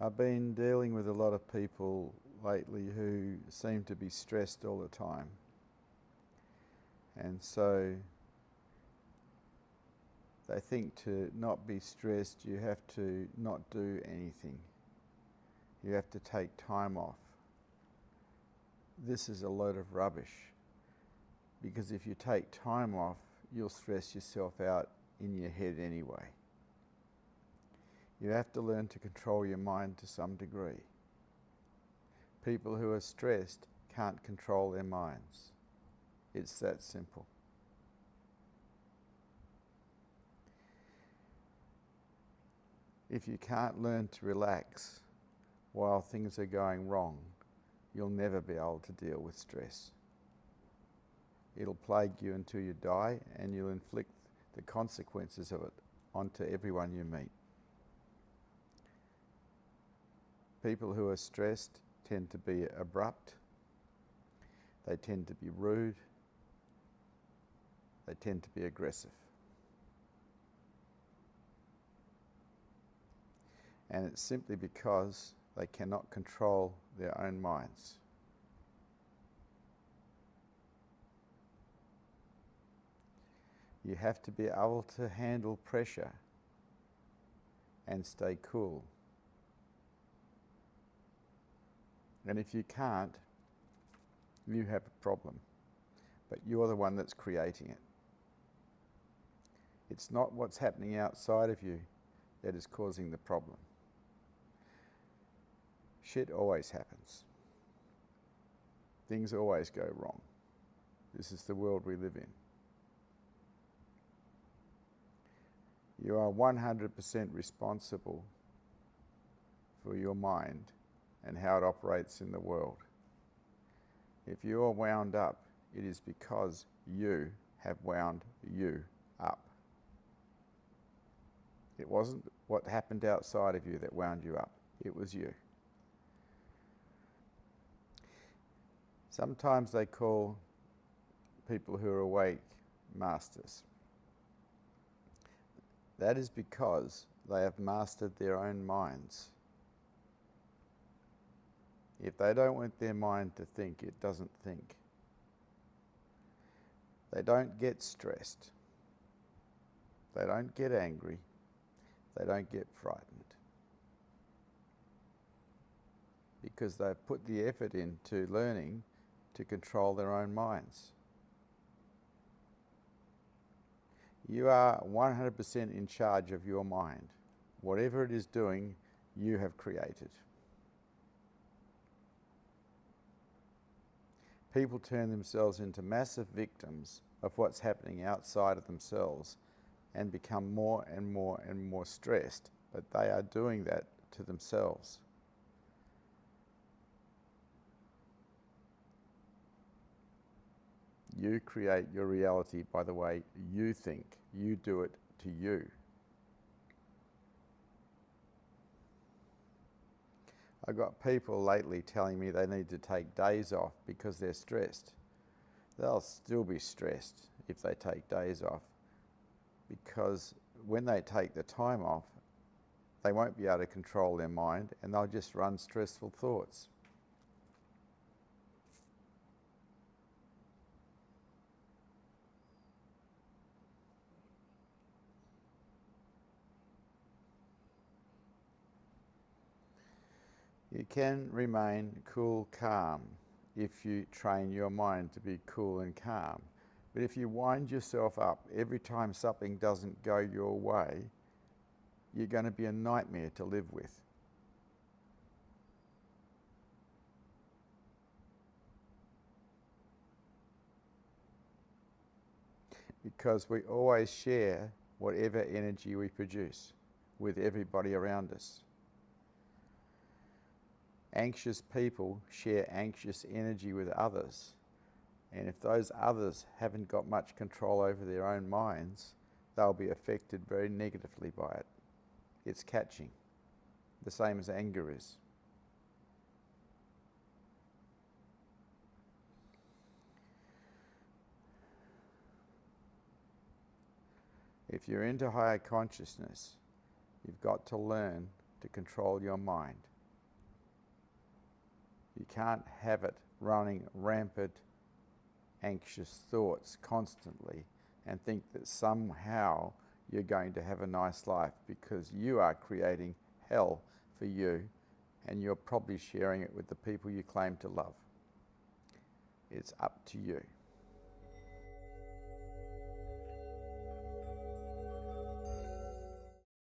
I've been dealing with a lot of people lately who seem to be stressed all the time. And so they think to not be stressed, you have to not do anything. You have to take time off. This is a load of rubbish, because if you take time off, you'll stress yourself out in your head anyway. You have to learn to control your mind to some degree. People who are stressed can't control their minds. It's that simple. If you can't learn to relax while things are going wrong, you'll never be able to deal with stress. It'll plague you until you die, and you'll inflict the consequences of it onto everyone you meet. People who are stressed tend to be abrupt, they tend to be rude, they tend to be aggressive. And it's simply because they cannot control their own minds. You have to be able to handle pressure and stay cool. And if you can't, you have a problem. But you're the one that's creating it. It's not what's happening outside of you that is causing the problem. Shit always happens. Things always go wrong. This is the world we live in. You are 100% responsible for your mind and how it operates in the world. If you are wound up, it is because you have wound you up. It wasn't what happened outside of you that wound you up. It was you. Sometimes they call people who are awake masters. That is because they have mastered their own minds. If they don't want their mind to think, it doesn't think. They don't get stressed. They don't get angry. They don't get frightened. Because they've put the effort into learning to control their own minds. You are 100% in charge of your mind. Whatever it is doing, you have created. People turn themselves into massive victims of what's happening outside of themselves and become more and more and more stressed, but they are doing that to themselves. You create your reality by the way you think. You do it to you. I've got people lately telling me they need to take days off because they're stressed. They'll still be stressed if they take days off, because when they take the time off, they won't be able to control their mind and they'll just run stressful thoughts. You can remain cool, calm if you train your mind to be cool and calm. But if you wind yourself up every time something doesn't go your way, you're going to be a nightmare to live with. Because we always share whatever energy we produce with everybody around us. Anxious people share anxious energy with others. And if those others haven't got much control over their own minds, they'll be affected very negatively by it. It's catching, the same as anger is. If you're into higher consciousness, you've got to learn to control your mind. You can't have it running rampant, anxious thoughts constantly and think that somehow you're going to have a nice life, because you are creating hell for you, and you're probably sharing it with the people you claim to love. It's up to you.